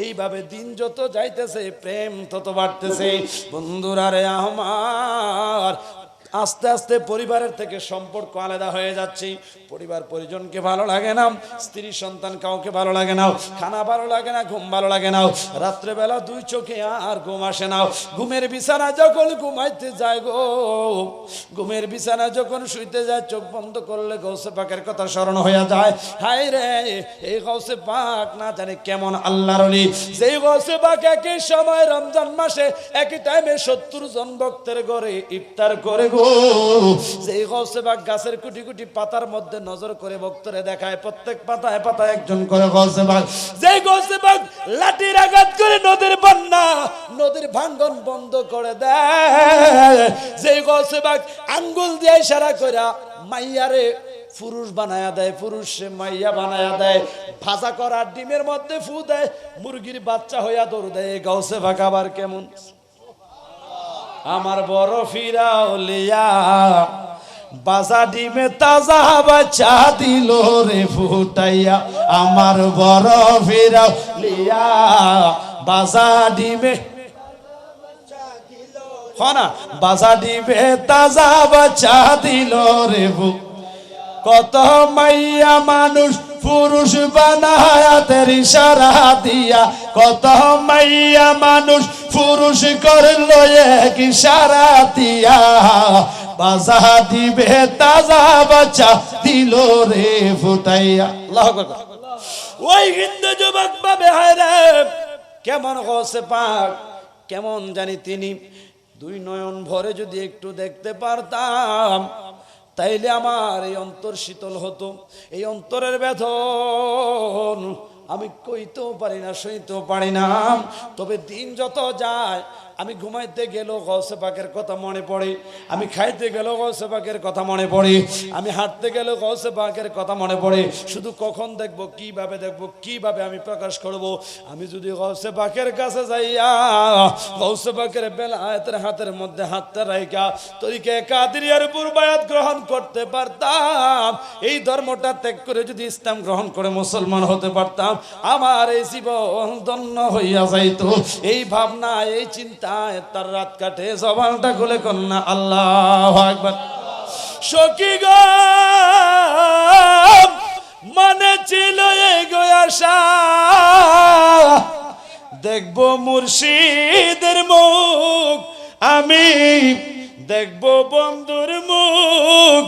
এইভাবে দিন যত যাইতেছে প্রেম তত বাড়তেছে। বন্ধুরা রে আমার, আস্তে আস্তে পরিবারের থেকে সম্পর্ক আলাদা হয়ে যাচ্ছে। পরিবার পরিজনকে ভালো লাগে না, স্ত্রী সন্তান কাউকে ভালো লাগে না, খানা ভালো লাগে না, ঘুম ভালো লাগে না, রাত্রেবেলা দুই চোখে আর ঘুম আসে না। ঘুমের বিছানা যখন ঘুমাইতে যায় গো, ঘুমের বিছানা যখন শুইতে যায়, চোখ বন্ধ করলে গৌসে পাকের কথা স্মরণ হয়ে যায়। হায় রে, এই গৌসে পাক না জানে কেমন আল্লাহর ওলি, যেই গৌসে পাক একই সময় রমজান মাসে একই টাইমে 70 জন ভক্তের ঘরে ইফতার করে গো। যেই গৌসে পাক গাছের কুটি কুটি পাতার মধ্যে নজর করে ভক্তরে দেখায়, প্রত্যেক পাতায় পাতায় একজন করে গৌসে পাক। যেই গৌসে পাক লাঠির আঘাত করে নদীর বন্যা, নদীর ভাঙ্গন বন্ধ করে দেয়। যেই গৌসে পাক আঙ্গুল দিয়ে ইশারা কইরা মাইয়ারে পুরুষ বানায়া দেয়, পুরুষে মাইয়া বানায়া দেয়, ভাজা করা ডিমের মধ্যে ফু দেয়, মুরগির বাচ্চা হইয়া দৌড় দেয়। গৌসে পাক আবার কেমন আমার বড় ফিরাউলিয়া, বাজা ডিমে তাজা বাচ্চা দিল রে ফুটাইয়া। আমার বড় ফিরাউলিয়া, বাজা ডিমে হনা, বাজা ডিমে তাজা বাচ্চা দিল রে ফু। কত মাইয়া মানুষ পুরুষ বানায়া তের ইশারা দিয়া, কত মাইয়া মানুষ পুরুষ করলো এক ইশারা দিয়া। বাজা দিবে তাজা বাচ্চা দিল রে ফুটাইয়া। আল্লাহু আকবার। ওই হিন্দু যুবক ভাবে হায় রে, কেমন গৌসে পাক, কেমন জানি তিনি দুই নয়ন ভরে যদি একটু দেখতে পারতাম, তাইলে আমার এই অন্তর শীতল হতো। এই অন্তরের বেদন আমি কইতেও পারি না, সইতেও পারি না। তবে দিন যত যায়, আমি ঘুমাইতে গেলেও গৌসে পাকের কথা মনে পড়ে, আমি খাইতে গেলেও গৌসে পাকের কথা মনে পড়ে, আমি হাঁটতে গেলেও গৌসে পাকের কথা মনে পড়ে। শুধু কখন দেখবো, কিভাবে দেখবো, কিভাবে আমি প্রকাশ করব। আমি যদি গৌসে পাকের কাছে যাইয়া গৌসে পাকের বেলায়েতের হাতের মধ্যে হাতটা রাইখা তরিকে কাদেরিয়ার উপর বায়াত গ্রহণ করতে পারতাম, এই ধর্মটা ত্যাগ করে যদি ইসলাম গ্রহণ করে মুসলমান হতে পারতাম, আমার এই জীবন ধন্য হইয়া যাইতো। এই ভাবনা, এই চিন্তা তার রাত কাটে। জবানটা খুলে কন্যা আল্লাহু আকবার। সখী গো, মনে ছিল এই গো আশা, দেখবো মুর্শিদের মুখ, আমি দেখবো বন্ধুর মুখ,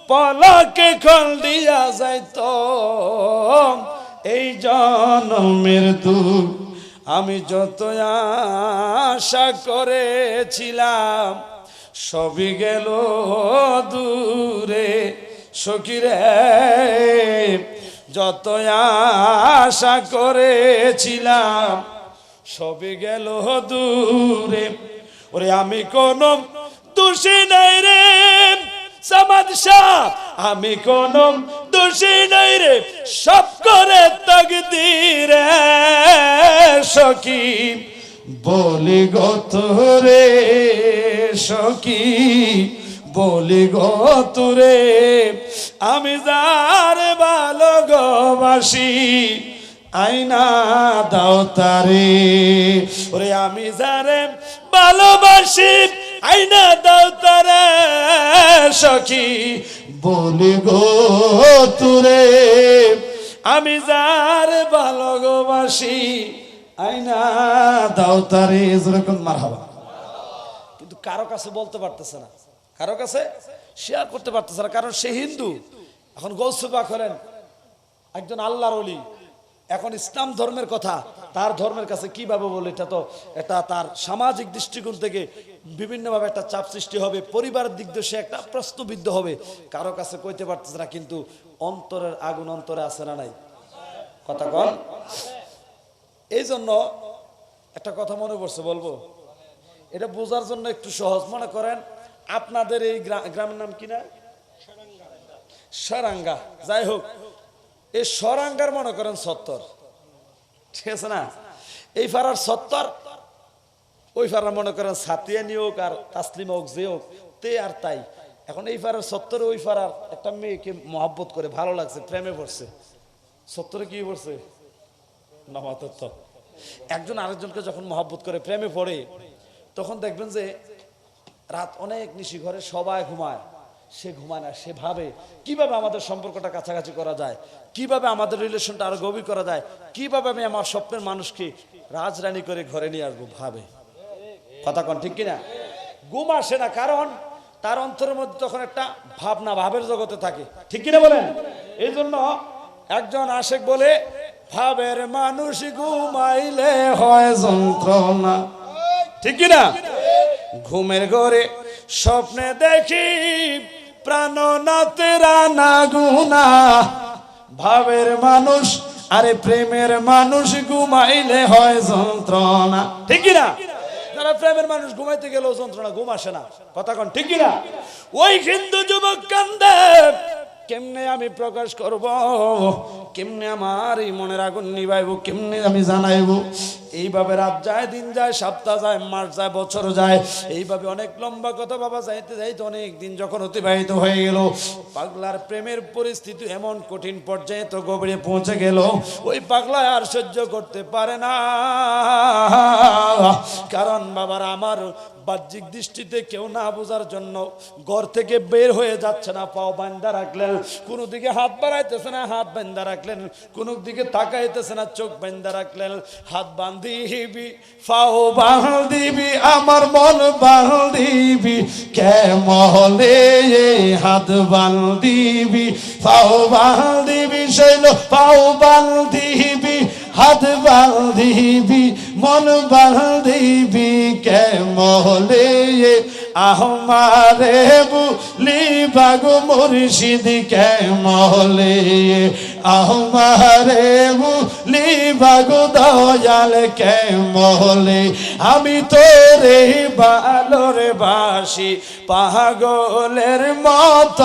পলকে খল দিয়া যাইতো এই জনমের দুঃখ। আমি যত আশা করেছিলাম সবই গেল দূরে। সখী রে, যত আশা করেছিলাম সবই গেল দূরে। ওরে আমি কোন দোষী নাই রে সামাদ শাহ, আমি কোন দোষী নাই রে, সব করে তাকদীরে। সখী বলি গো তোরে, সখী বলি গো তোরে, আমি যার ভালোবাসি আইনা দাও তারে। ওরে আমি যারে ভালোবাসি আইনা দাও তারে। সখী বলি গো তোরে, আমি যার ভালোবাসি আইনা দাও তারে। যেরকম মারহাবা। কিন্তু কারো কাছে বলতে পারতেছে না, কারো কাছে শেয়ার করতে পারতেছে না, কারণ সে হিন্দু। এখন গৌসে পাক হলেন একজন আল্লাহর ওলি, এখন ইসলাম ধর্মের কথা তার ধর্মের কাছে কিভাবে বলে, এটা তো এটা তার সামাজিক দৃষ্টিকোণ থেকে বিভিন্নভাবে একটা চাপ সৃষ্টি হবে, পরিবারের দিক দিয়ে সে একটা প্রশ্নবিদ্ধ হবে, কারো কাছে কইতে পারতেছে না। কিন্তু অন্তরের আগুন অন্তরে আছে না নাই? কথা কন। এই জন্য একটা কথা মনে পড়ছে, বলবো, এটা বোঝার জন্য একটু সহজ। মনে করেন আপনাদের এই গ্রামের নাম কি না? সরাঙ্গা। যাই হোক, এই সরাঙ্গার মনে করেন 70, ঠিক আছে না? এই ফারার 70, ওই ফারার মনে করেন সাতিয়ানি হোক আর তাসলিমা হোক, যে হোক, তে আর তাই। এখন এই ফারার 70 ওই ফারার একটা মেয়েকে মহব্বত করে, ভালো লাগছে, প্রেমে পড়ছে। 70 কি পড়ছে? নামাতত্ব একজন আরেকজনকে যখন মহব্বত করে প্রেমে পড়ে তখন দেখবেন যে রাত অনেক নিশি ঘরে সবাই ঘুমায়, সে ঘুমায় না, সে ভাবে কিভাবে আমাদের সম্পর্কটা কাছাকাছি করা যায়, কিভাবে আমাদের রিলেশনটা আরো গভীর করা যায়, কিভাবে আমি আমার স্বপ্নের মানুষকে রাজরানী করে ঘরে নিয়ে আসবো, ভাবে। কথা কন ঠিক কিনা? ঘুম আসে না, কারণ তার অন্তরের মধ্যে তখন একটা ভাবনা, ভাবের জগতে থাকে, ঠিক কিনা বলেন? এই জন্য একজন আশেক বলে, ভাবের মানুষ ঘুমাইলে হয় যন্ত্রণা, ঠিক কিনা? ঘুমের ঘরে স্বপ্নে দেখি প্রাণনাথের না গুনা, ভাবের মানুষ আরে প্রেমের মানুষ ঘুমাইলে হয় যন্ত্রণা, ঠিক কিনা? যারা প্রেমের মানুষ ঘুমাইতে গেলেও যন্ত্রণা, ঘুম আসে না, কথা কন ঠিক কিনা? ওই হিন্দু যুবক কান্দে, কেমনে আমি প্রকাশ করব, কেমনে আমার এই মনের আগুন নিভাইব, কেমনে আমি জানাইব? এইভাবে রাত যায়, দিন যায়, সপ্তাহ যায়, মাস যায়, বছর যায়, এইভাবে অনেক লম্বা কথা বাবা যাইতে যাইতে অনেক দিন যখন অতিবাহিত হয়ে গেল, পাগলার প্রেমের পরিস্থিতি এমন কঠিন পর্যায়ে তো গভীরে পৌঁছে গেল, ওই পাগলা আর সহ্য করতে পারে না। কারণ বাবার আমার বাহ্যিক দৃষ্টিতে কেউ না বোঝার জন্য ঘর থেকে বের হয়ে যাচ্ছে না, পাও বান্ধা রাখলেন, কোনো দিকে হাত বাড়াইতেছে না, হাত বান্ধা রাখলেন, কোনো দিকে তাকাইতেছে না, চোখ বান্ধা রাখলেন। হাত বান্ধিবি, পাও বান্ধিবি, আমার মন বান্ধিবি কেমলে, হাত বান্ধিবি, পাও বান্ধিবি, শৈল পাও বান্ধিবি, হাত বান্ধিবি, মন বান্ধিবি কেমলে, আমারে বুলি বাগো মুর্শিদ কেমলে, আমারে বুলি বাগো দয়াল কেমলে, আমি তোরে বালর বাসি পাগলের মত,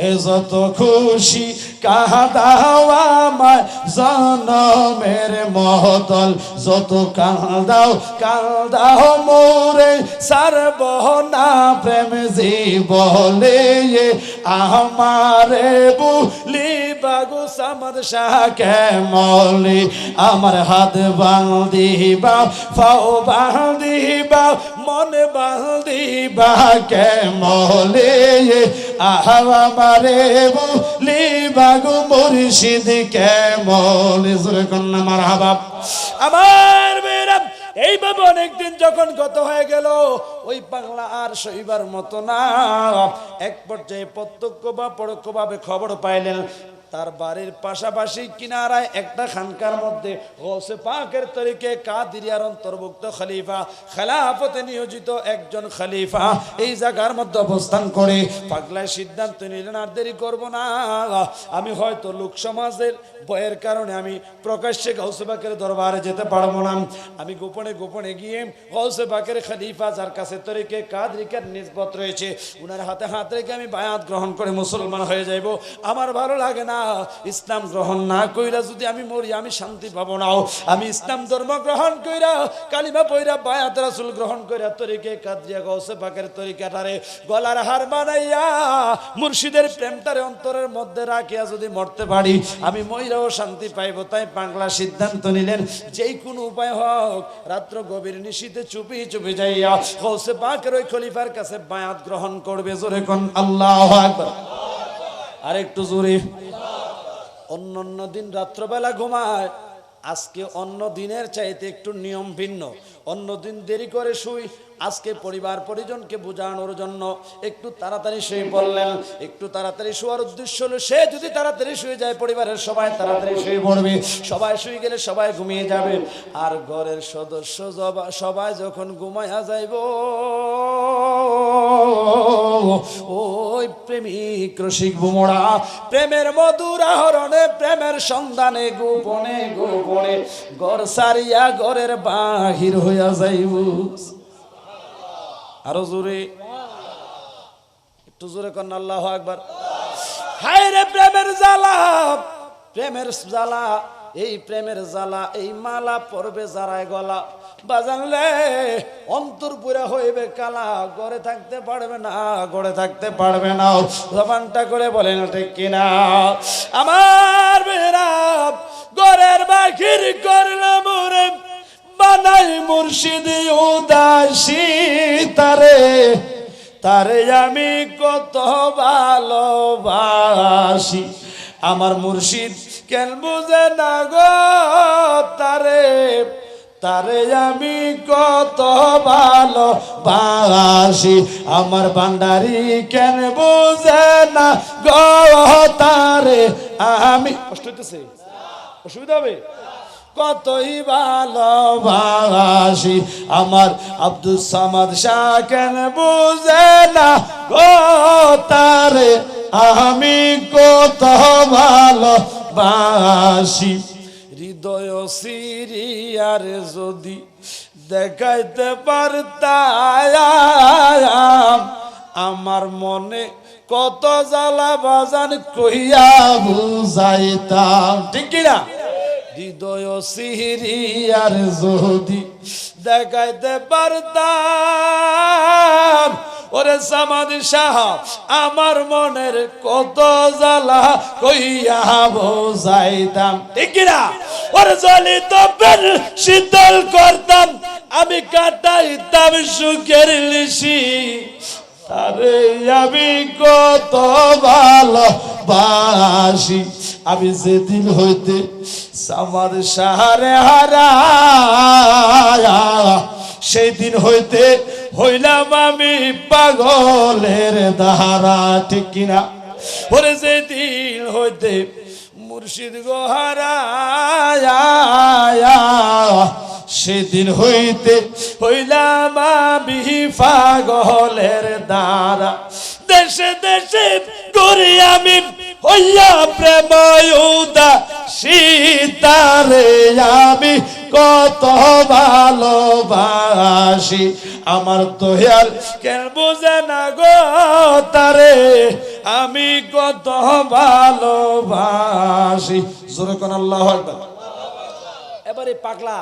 এ যত খুশি কাঁদাও আমায় জনমের মহতল, যত কাঁদাও কাঁদাও মোরে সারব না প্রেম জীবলে, আমারে বুলি বাগু সামদ শাহ কেমলে, আমার হাত বান্ধিবা, পাও বান্ধিবা, মন বান্ধিবা কেমলে, আমারে বুলি বাগু মুর্শিদ কেমলে, জোরে কন্যা মারহাবা। আমার মেয়েরা এইভাবে অনেকদিন যখন গত হয়ে গেল, ওই পাগলা আর সইবার মতো না। এক পর্যায়ে প্রত্যক্ষ বা পরোক্ষভাবে খবর পাইলেন তার বাড়ির পাশাপাশি কিনারায় একটা খানকার মধ্যে গৌসে পাকের তরিকে কাদিরিয়ার অন্তর্ভুক্ত খলিফা, খেলাফতে নিয়োজিত একজন খলিফা এই জায়গার মধ্যে অবস্থান করে পাগলায় সিদ্ধান্ত নিলেন, আর দেরি করবো না, আমি হয়তো লোক সমাজের ভয়ের কারণে আমি প্রকাশ্যে গৌসে পাকের দরবারে যেতে পারবো না, আমি গোপনে গোপনে গিয়ে গৌসে পাকের খলিফা যার কাছে তরিকে কাদিরিয়ার নিসবত রয়েছে উনার হাতে হাত রেখে আমি বায়াত গ্রহণ করে মুসলমান হয়ে যাইব। আমার ভালো লাগে না ইসলাম গ্রহণ না কইরা যদি আমি মরি, আমি শান্তি পাবো না। আমি ইসলাম ধর্ম গ্রহণ কইরা কালিমা পয়রা বায়াত রাসূল গ্রহণ কইরা তরিকে কাদিরিয়া গৌসে পাকের তরিকাটারে গলার হার বানাইয়া মুর্শিদের প্রেমটারে অন্তরের মধ্যে রাখিয়া যদি মরতে পারি, আমি মইরাও শান্তি পাইব। তাই পাগলা সিদ্ধান্ত নিলেন যেই কোনো উপায় হোক রাত্র গভীর নিশীতে চুপি চুপি যাইয়া গৌসে পাকের ওই খলিফার কাছে বায়াত গ্রহণ করবে। জোরে কোন আল্লাহু আকবার, আর একটু জোরে। অন্য দিন রাত্রবেলা ঘুমায়, আজকে অন্য দিনের চাইতে একটু নিয়ম ভিন্ন, অন্য দিন দেরি করে শুই, আজকে পরিবার পরিজনকে বোঝানোর জন্য একটু তাড়াতাড়ি শুয়ে পড়লেন। একটু তাড়াতাড়ি শোয়ার উদ্দেশ্য হলো সে যদি তাড়াতাড়ি শুয়ে যায় পরিবারের সবাই তাড়াতাড়ি শুয়ে পড়বে, সবাই শুয়ে গেলে সবাই ঘুমিয়ে যাবে, আর ঘরের সদস্য সবাই যখন ঘুমায়া যাইব ওই প্রেমিক রসিক বুমড়া প্রেমের মধুর আহরণে প্রেমের সন্ধানে গোপনে গোপনে ঘর সারিয়া ঘরের বাহির হইয়া যাইব। আরো জোরে, একটু জোরে কন্যা আল্লাহু আকবার। হায় রে প্রেমের জ্বালা, প্রেমের জ্বালা, এই প্রেমের জ্বালা, এই মালা পড়বে যারায় গলা, বাজানলে অন্তর পুরা হইবে কালা, ঘরে থাকতে পারবে না, ঘরে থাকতে পারবে না। জবানটা করে বলেন ঠিক কিনা আমার মেয়েরা? ঘরের বাহির করলাম রে বানাই মুর্শিদ উদাসী তারে তারে আমি কত ভালোবাসি আমার মুর্শিদ কেন বুঝে না গো তারে তারে আমি কত ভালোবাসি আমার ভান্ডারি কেন বুঝে না গো তারে আমি কষ্ট হইতেছে অসুবিধা হবে কতই ভালোবাসি আমার আব্দুল সামাদ শাহ কেন বুঝে না গো তারে আমি কত ভালোবাসি হৃদয় সিরিয়ার যদি দেখাইতে পারতাম আমার মনে কত জ্বালা বাজান কইয়া বুঝাইতাম ঠিক কিনা হৃদয় সিরিয়ার যদি দেখাইতে পারতাম ওরে সামাদ শাহ আমার মনের কত জ্বালা কইয়া বোঝাইতাম ঠিক না ওরে জ্বলিত বেল শীতল করতাম আমি কাটাইতাম সুখের লিশি তারে আমি কত ভালোবাসি আমি যেদিন হইতে সামাদ শাহরে হারা সেই দিন হইতে হইলাম আমি পাগলের ধারা ঠিক কিনা ওরে যেদিন হইতে মুর্শিদ গো হারা সেদিন হইতে হইলাম আমি পাগলের ধারা দেশে দেশে ঘুরি আমি হইয়া প্রেম সীতারে আমি কত ভালোবাসি আমার দয়াল কেন বুঝে না গো তারে আমি কত ভালোবাসি জোরে কোন আল্লাহু আকবার এবারে পাগলা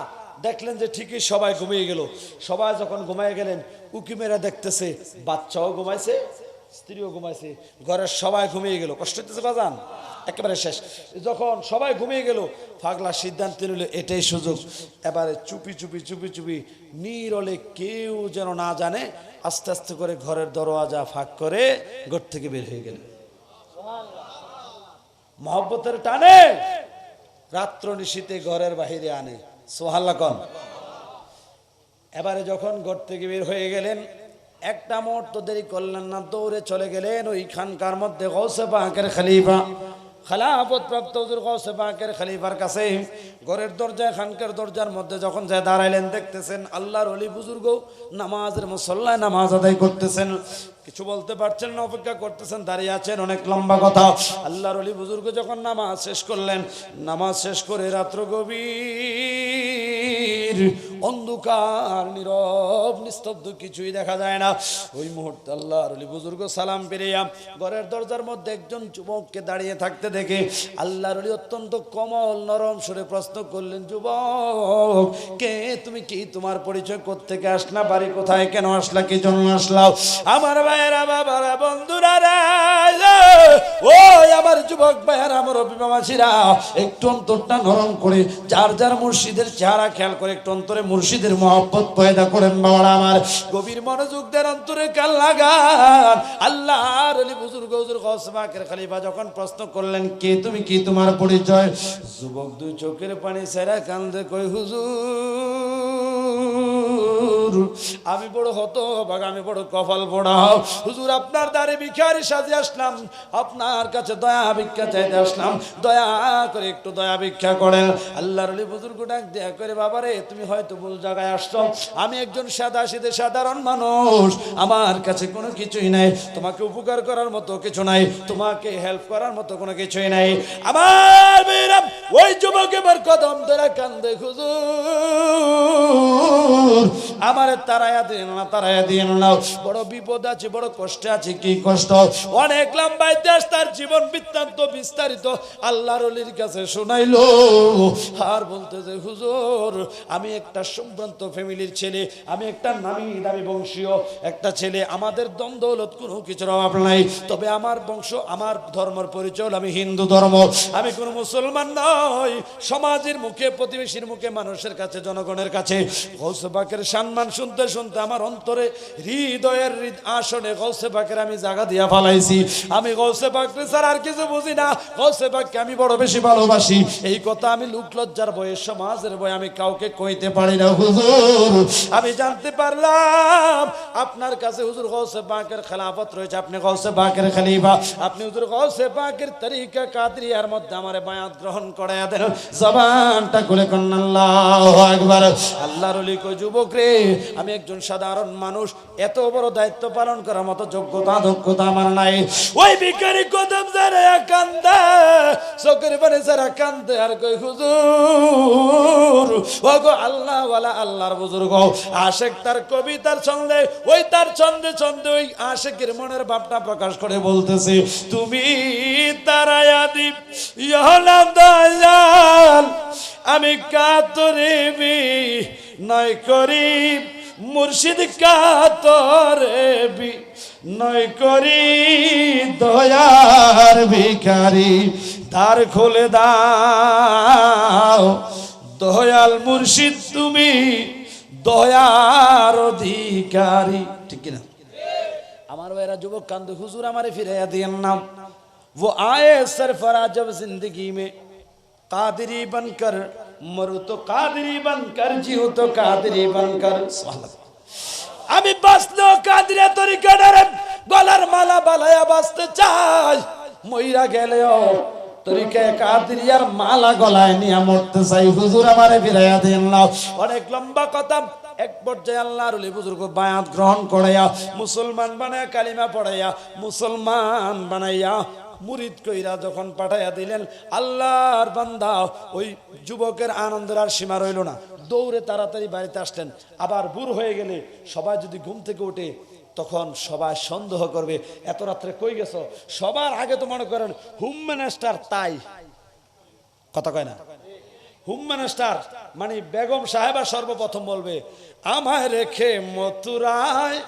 দেখলেন যে ঠিকই সবাই ঘুমিয়ে গেল সবাই যখন ঘুমিয়ে গেলেন উকি মেরা দেখতেছে বাচ্চাও ঘুমাইছে স্ত্রীও ঘুমাইছে ঘরের সবাই ঘুমিয়ে গেল কষ্ট হইতেছে বাজান একেবারে শেষ যখন সবাই ঘুমিয়ে গেল পাগলা সিদ্ধান্ত নিল এটাই সুযোগ এবারে চুপি চুপি চুপি চুপি নীরলে কেউ যেন না জানে আস্তে আস্তে করে ঘরের দরওয়াজা ফাঁক করে ঘর থেকে বের হয়ে গেল মহব্বতের টানে রাত্র নিশীতে ঘরের বাহিরে আনে সুবহানাল্লাহ কোন এবারে যখন ঘর থেকে বের হয়ে গেলেন একটা মুহূর্ত দেরি করলেন না দৌড়ে চলে গেলেন ওই খানকার মধ্যে গৌসে পাকের খলিফা খেলাফত প্রাপ্ত হুজুর গৌসে পাকের খলিফার কাছে ঘরের দরজায় খানকার দরজার মধ্যে যখন যায় দাঁড়াইলেন দেখতেছেন আল্লাহর ওলি বুজুর্গ নামাজের মুসল্লায় নামাজ আদায় করতেছেন কিছু বলতে পারছেন না অপেক্ষা করতেছেন দাঁড়িয়ে আছেন অনেক লম্বা কথা আল্লাহর ওলি বুজুর্গ যখন নামাজ শেষ করলেন নামাজ শেষ করে রাত্র গভীর অন্ধকার নীরব নিস্তব্ধ কিছুই দেখা যায় না ওই মুহূর্তে আল্লাহর ওলি বুজুর্গ সালাম ফিরিয়া ঘরের দরজার মধ্যে একজন যুবককে দাঁড়িয়ে থাকতে দেখে আল্লাহর ওলি অত্যন্ত কোমল নরম সুরে প্রশ্ন করলেন যুবক কে তুমি কি তোমার পরিচয় কোত্থেকে আসলা বাড়ি কোথায় কেন আসলা কি জন্য আসলা আমার ভাইয়েরা বাবারা বন্ধুরা রে ও আমার যুবক ভাইয়েরা আমার অভিভাবকরা একটু অন্তরটা নরম করে যার যার মুর্শিদের চেহারা খেয়াল করে একটু অন্তরে মুর্শিদের মহব্বত পয়দা করেন বাবারা আমার গভীর মনোযোগ দেন অন্তরে কান লাগান আল্লাহর ওলি বুজুর্গ হুজুর গৌসে পাকের খলিফা যখন প্রশ্ন করলেন কে তুমি কি তোমার পরিচয় যুবক দুই চোখের পানি ছেড়ে কান্দে কই হুজুর আমি বড় হতভাগা আমি বড় কপাল পোড়া হুজুর আপনার দ্বারে ভিখারি সাজে আসলাম আপনার কাছে দয়া ভিক্ষা চাইতে আসলাম দয়া করে একটু দয়া ভিক্ষা করেন আল্লাহর ওলি বুজুর্গ ডাক দেয়া করে বাবারে তুমি হয়তো ভুল জায়গায় আসছো আমি একজন সাদাসিধে সাধারণ মানুষ আমার কাছে কোনো কিছুই নাই তোমাকে উপকার করার মতো কিছু নাই তোমাকে হেল্প করার মতো কোনো কিছুই নাই আমার মেয়েরা ওই যুবক এবার কদম ধরে কান্দে হুজুর হুজুর আমারে তারায়া দিন না, তারায়া দিন না, বড় বিপদ আছে, বড় কষ্ট আছে। কি কষ্ট? অনেক লম্বা ইতিহাস, তার জীবন বৃত্তান্ত বিস্তারিত আল্লাহর ওলির কাছে শোনাইলো। আর বলতেছে হুজুর আমি একটা সম্ভ্রান্ত ফ্যামিলির ছেলে, আমি একটা নামি দামি বংশীয় একটা ছেলে, আমাদের দ্বন্দ্বলত কোনো কিছুর অভাব নাই, তবে আমার বংশ আমার ধর্মের পরিচয়, আমি হিন্দু ধর্ম, আমি কোনো মুসলমান নই। সমাজের মুখে, প্রতিবেশীর মুখে, মানুষের কাছে, জনগণের কাছে গৌসে পাকের সম্মান শুনতে শুনতে আমার অন্তরে হৃদয়ের আসনে গৌসে পাকের আমি জায়গা দিয়া ফালাইছি। আমি গৌসে পাককে ছাড়া আর কিছু বুঝি না, গৌসে পাককে আমি বড় বেশি ভালোবাসি। এই কথা আমি লোক লজ্জার বয়ে, সমাজের বয়ে আমি কাউকে কইতে পারি না হুজুর। আমি জানতে পারলাম আপনার কাছে হুজুর গৌসে পাকের খেলাফত রয়েছে, আপনি গৌসে পাকের খলিফা, আপনি হুজুর গৌসে পাকের তরিকা কাদরিয়ার মধ্যে আমারে বায়াত গ্রহণ করায়া দেন। জবানটা খুলে কোন আল্লাহু আকবার। আল্লাহর ওলি কই যুবক রে, আমি একজন সাধারণ মানুষ, এত বড় দায়িত্ব পালন করার মতো যোগ্যতা দক্ষতা আমার নাই। ওই ভিখারি কদম যারা কান্দে, চোখের পানি যারা কান্দে, আর কই হুজুর ও গো আল্লাহ ওয়ালা আল্লাহর বুজুর্গ আশেক তার কবিতার ছন্দে, ওই তার ছন্দে ছন্দে ওই আশেকের মনের ভাবটা প্রকাশ করে বলতেছে, তুমি তারায়া দীপ ইহলাম দয়াল, আমি কাতরে বি নয় করি মুর্শিদ কাতরে বি নয় করি দয়ার ভিখারি, দ্বার খুলে দাও দয়াল মুর্শিদ তুমি দয়ার অধিকারী। ঠিক কিনা? আমার ভাইরা যুবক কান্দে হুজুর আমারে ফিরাইয়া দিয়েন না। वो आए सरफराज जब जिंदगी में कादरी बनकर, मरु तो कादरी बनकर, जीव तो कादरी बनकर। আমি বাঁচলেও কাদরিয়া তরিকাটারে গলার মালা বালায়া বাঁচতে চাই, মইরা গেলেও তরিকায় কাদরিয়ার মালা গলায় নিয়ে মরতে চাই। হুজুর আমারে ফিরাইয়া দিন না। অনেক লম্বা কথা। এক পর্যায়ে আল্লাহর ওলি বুজুর্গ বায়াত গ্রহণ করাইয়া, মুসলমান বানায়া, কালিমা পড়াইয়া মুসলমান বানাইয়া মুরিদ কইরা যখন পাঠাইয়া দিলেন, আল্লাহর বান্দা ওই যুবকের আনন্দের আর সীমা রইল না, দৌড়ে তাড়াতাড়ি বাড়িতে আসলেন। আবার বুড়ো হয়ে গেলে সবাই যদি ঘুম থেকে উঠে তখন সবাই সন্দেহ করবে, এত রাত্রে কই গেছো। সবার আগে তো মনে করেন হোম মিনিস্টার, তাই কথা কয় না, হোম মিনিস্টার মানে বেগম সাহেবা সর্বপ্রথম বলবে, আমায় রেখে মথুরায়